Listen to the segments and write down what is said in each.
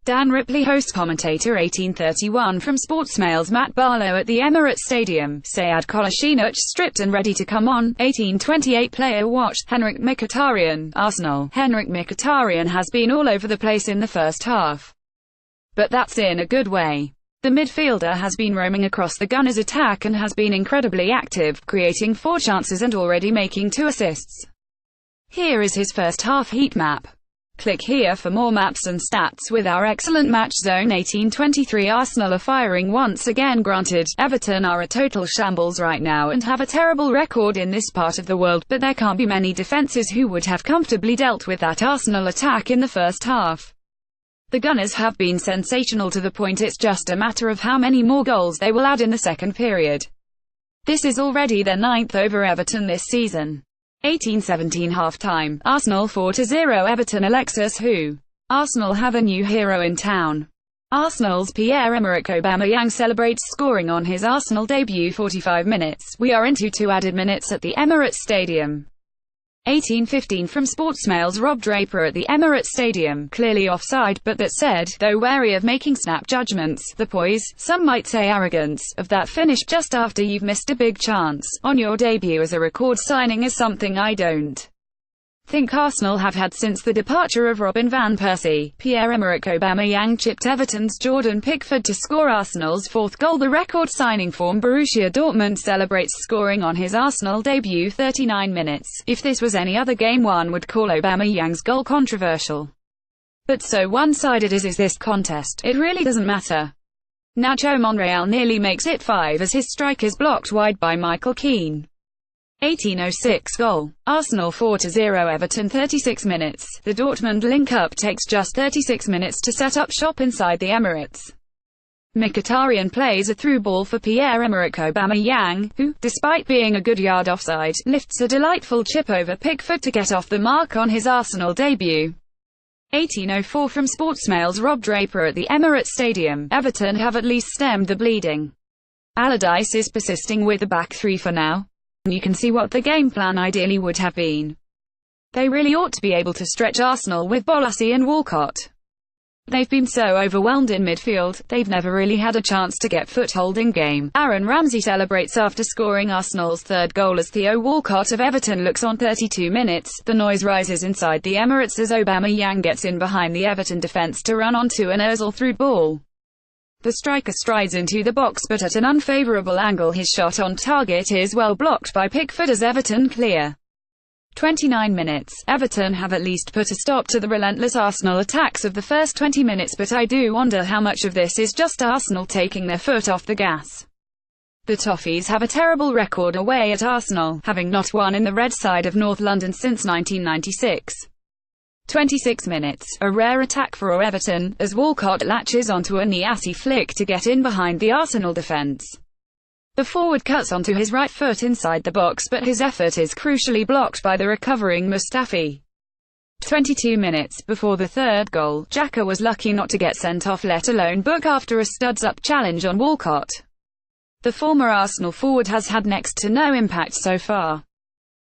Dan Ripley, host commentator 1831 from Sportsmail's Matt Barlow at the Emirates Stadium. Sayed Kolasinac stripped and ready to come on. 1828 player watched. Henrikh Mkhitaryan, Arsenal. Henrikh Mkhitaryan has been all over the place in the first half, but that's in a good way. The midfielder has been roaming across the Gunners' attack and has been incredibly active, creating 4 chances and already making 2 assists. Here is his first half heat map. Click here for more maps and stats with our excellent match zone. 1823 Arsenal are firing once again. Granted, Everton are a total shambles right now and have a terrible record in this part of the world, but there can't be many defences who would have comfortably dealt with that Arsenal attack in the first half. The Gunners have been sensational to the point it's just a matter of how many more goals they will add in the second period. This is already their 9th over Everton this season. 1817 half-time, Arsenal 4-0 Everton. Alexis who? Arsenal have a new hero in town. Arsenal's Pierre-Emerick Aubameyang celebrates scoring on his Arsenal debut. 45 minutes, we are into 2 added minutes at the Emirates Stadium. 1815 from Sportsmail's Rob Draper at the Emirates Stadium, clearly offside, but that said, though wary of making snap judgments, the poise, some might say arrogance, of that finish just after you've missed a big chance on your debut as a record signing is something I don't think Arsenal have had since the departure of Robin van Persie. Pierre-Emerick Aubameyang chipped Everton's Jordan Pickford to score Arsenal's 4th goal. The record signing form Borussia Dortmund celebrates scoring on his Arsenal debut. 39 minutes. If this was any other game, one would call Aubameyang's goal controversial. But so one-sided as is this contest, it really doesn't matter. Nacho Monreal nearly makes it 5 as his strike is blocked wide by Michael Keane. 1806 goal. Arsenal 4-0 Everton. 36 minutes. The Dortmund link-up takes just 36 minutes to set up shop inside the Emirates. Mkhitaryan plays a through ball for Pierre-Emerick Aubameyang, who, despite being a good yard offside, lifts a delightful chip over Pickford to get off the mark on his Arsenal debut. 1804 from Sportsmail's Rob Draper at the Emirates Stadium. Everton have at least stemmed the bleeding. Allardyce is persisting with the back 3 for now. You can see what the game plan ideally would have been. They really ought to be able to stretch Arsenal with Bolasie and Walcott. They've been so overwhelmed in midfield, they've never really had a chance to get foothold in game. Aaron Ramsey celebrates after scoring Arsenal's 3rd goal as Theo Walcott of Everton looks on. 32 minutes, the noise rises inside the Emirates as Aubameyang gets in behind the Everton defence to run onto an Ozil through ball. The striker strides into the box, but at an unfavourable angle. His shot on target is well blocked by Pickford as Everton clear. 29 minutes. Everton have at least put a stop to the relentless Arsenal attacks of the first 20 minutes, but I do wonder how much of this is just Arsenal taking their foot off the gas. The Toffees have a terrible record away at Arsenal, having not won in the red side of North London since 1996. 26 minutes, a rare attack for Everton, as Walcott latches onto a Niasse flick to get in behind the Arsenal defence. The forward cuts onto his right foot inside the box, but his effort is crucially blocked by the recovering Mustafi. 22 minutes, before the 3rd goal, Xhaka was lucky not to get sent off, let alone book after a studs-up challenge on Walcott. The former Arsenal forward has had next to no impact so far.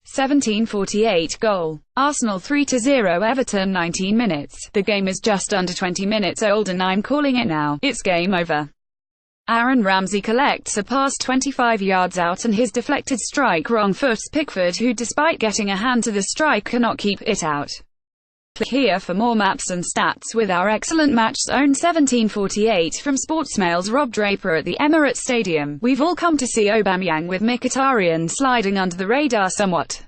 1748 goal. Arsenal 3-0 Everton. 19 minutes. The game is just under 20 minutes old and I'm calling it now. It's game over. Aaron Ramsey collects a pass 25 yards out and his deflected strike wrong foots Pickford, who despite getting a hand to the strike cannot keep it out. Click here for more maps and stats with our excellent match zone. 1748 from Sportsmail's Rob Draper at the Emirates Stadium. We've all come to see Aubameyang with Mkhitaryan sliding under the radar somewhat,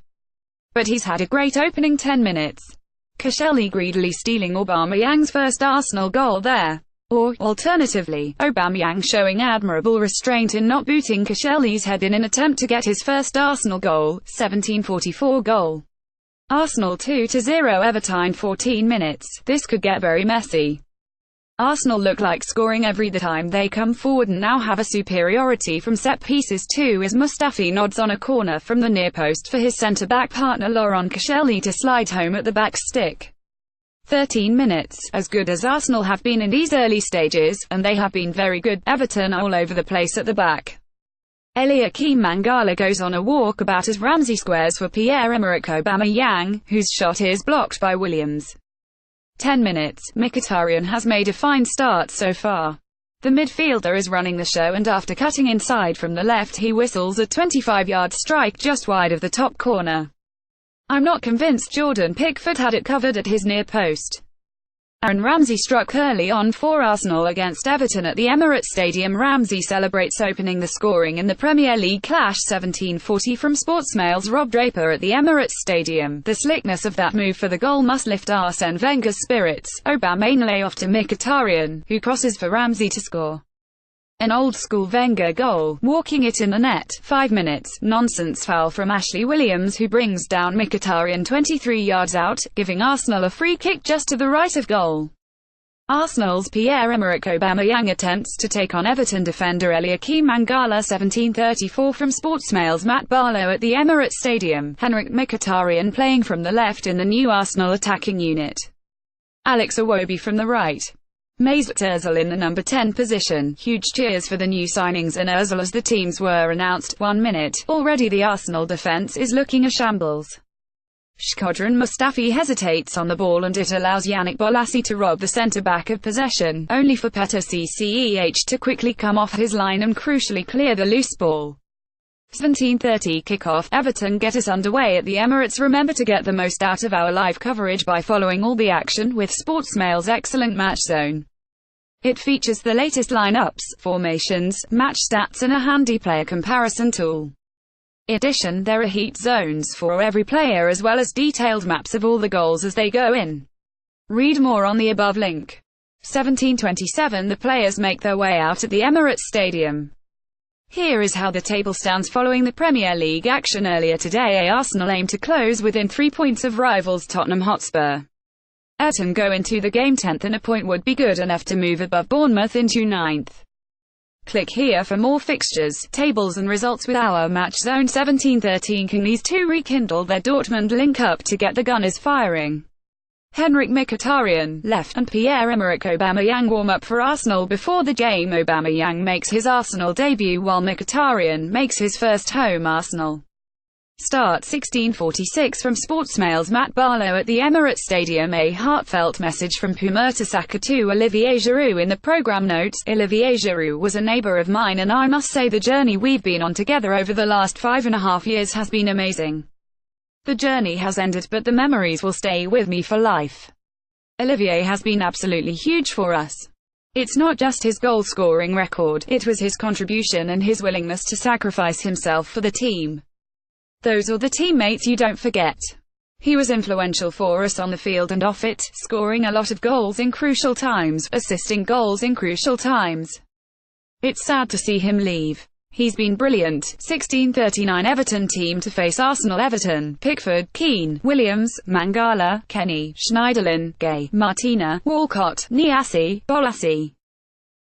but he's had a great opening 10 minutes. Koscielny greedily stealing Aubameyang's first Arsenal goal there. Or, alternatively, Aubameyang showing admirable restraint in not booting Koscielny's head in an attempt to get his first Arsenal goal. 1744 goal. Arsenal 2-0 Everton. 14 minutes. This could get very messy. Arsenal look like scoring every time they come forward and now have a superiority from set pieces too, as Mustafi nods on a corner from the near post for his centre-back partner Laurent Koscielny to slide home at the back stick. 13 minutes. As good as Arsenal have been in these early stages, and they have been very good, Everton all over the place at the back. Eliakim Mangala goes on a walkabout as Ramsey squares for Pierre-Emerick Aubameyang, whose shot is blocked by Williams. 10 minutes. Mkhitaryan has made a fine start so far. The midfielder is running the show, and after cutting inside from the left, he whistles a 25-yard strike just wide of the top corner. I'm not convinced Jordan Pickford had it covered at his near post. Aaron Ramsey struck early on for Arsenal against Everton at the Emirates Stadium. Ramsey celebrates opening the scoring in the Premier League clash. 1740 from Sportsmail's Rob Draper at the Emirates Stadium. The slickness of that move for the goal must lift Arsene Wenger's spirits. Aubameyang lay off to Mkhitaryan, who crosses for Ramsey to score. An old-school Wenger goal, walking it in the net. 5 minutes. Nonsense foul from Ashley Williams, who brings down Mkhitaryan 23 yards out, giving Arsenal a free kick just to the right of goal. Arsenal's Pierre-Emerick Aubameyang attempts to take on Everton defender Eliakim Mangala. 1734 from Sportsmail's Matt Barlow at the Emirates Stadium. Henrikh Mkhitaryan playing from the left in the new Arsenal attacking unit. Alex Iwobi from the right. Mesut Ozil in the number 10 position. Huge cheers for the new signings and Ozil as the teams were announced. 1 minute. Already the Arsenal defence is looking a shambles. Shkodran Mustafi hesitates on the ball, and it allows Yannick Bolasie to rob the centre-back of possession, only for Petr Cech to quickly come off his line and crucially clear the loose ball. 17:30 kickoff. Everton get us underway at the Emirates. Remember to get the most out of our live coverage by following all the action with Sportsmail's excellent Match Zone. It features the latest lineups, formations, match stats and a handy player comparison tool. In addition, there are heat zones for every player as well as detailed maps of all the goals as they go in. Read more on the above link. 17:27 The players make their way out at the Emirates Stadium. Here is how the table stands following the Premier League action earlier today. Arsenal aim to close within 3 points of rivals Tottenham Hotspur. Everton go into the game 10th, and a point would be good enough to move above Bournemouth into 9th. Click here for more fixtures, tables and results with our Match Zone. 17:13 Can these two rekindle their Dortmund link-up to get the Gunners firing? Henrikh Mkhitaryan, left, and Pierre-Emerick Aubameyang warm up for Arsenal before the game. Aubameyang makes his Arsenal debut while Mkhitaryan makes his first home Arsenal start. 16:46 from Sportsmail's Matt Barlow at the Emirates Stadium. A heartfelt message from Puma to Saka to Olivier Giroud in the programme notes. Olivier Giroud was a neighbour of mine, and I must say the journey we've been on together over the last 5.5 years has been amazing. The journey has ended, but the memories will stay with me for life. Olivier has been absolutely huge for us. It's not just his goal-scoring record, it was his contribution and his willingness to sacrifice himself for the team. Those are the teammates you don't forget. He was influential for us on the field and off it, scoring a lot of goals in crucial times, assisting goals in crucial times. It's sad to see him leave. He's been brilliant. 16:39 Everton team to face Arsenal. Everton: Pickford, Keane, Williams, Mangala, Kenny, Schneiderlin, Gay, Martina, Walcott, Niasse, Bolasie.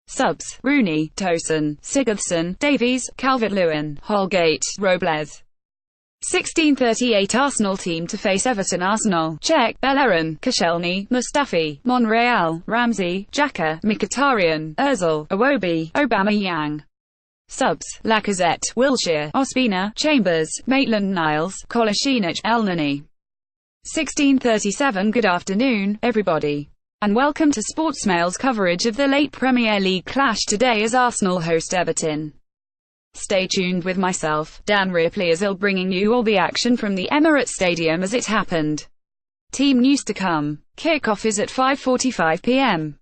Subs: Rooney, Tosun, Sigurdsson, Davies, Calvert-Lewin, Holgate, Robles. 16:38 Arsenal team to face Everton. Arsenal: Cech, Bellerin, Koscielny, Mustafi, Monreal, Ramsey, Xhaka, Mkhitaryan, Ozil, Iwobi, Aubameyang. Subs: Lacazette, Wilshere, Ospina, Chambers, Maitland-Niles, Kolasinac, Elneny. 16:37 Good afternoon, everybody, and welcome to Sportsmail's coverage of the late Premier League clash today as Arsenal host Everton. Stay tuned with myself, Dan Ripley, as I'll bringing you all the action from the Emirates Stadium as it happened. Team news to come. Kickoff is at 5:45 p.m.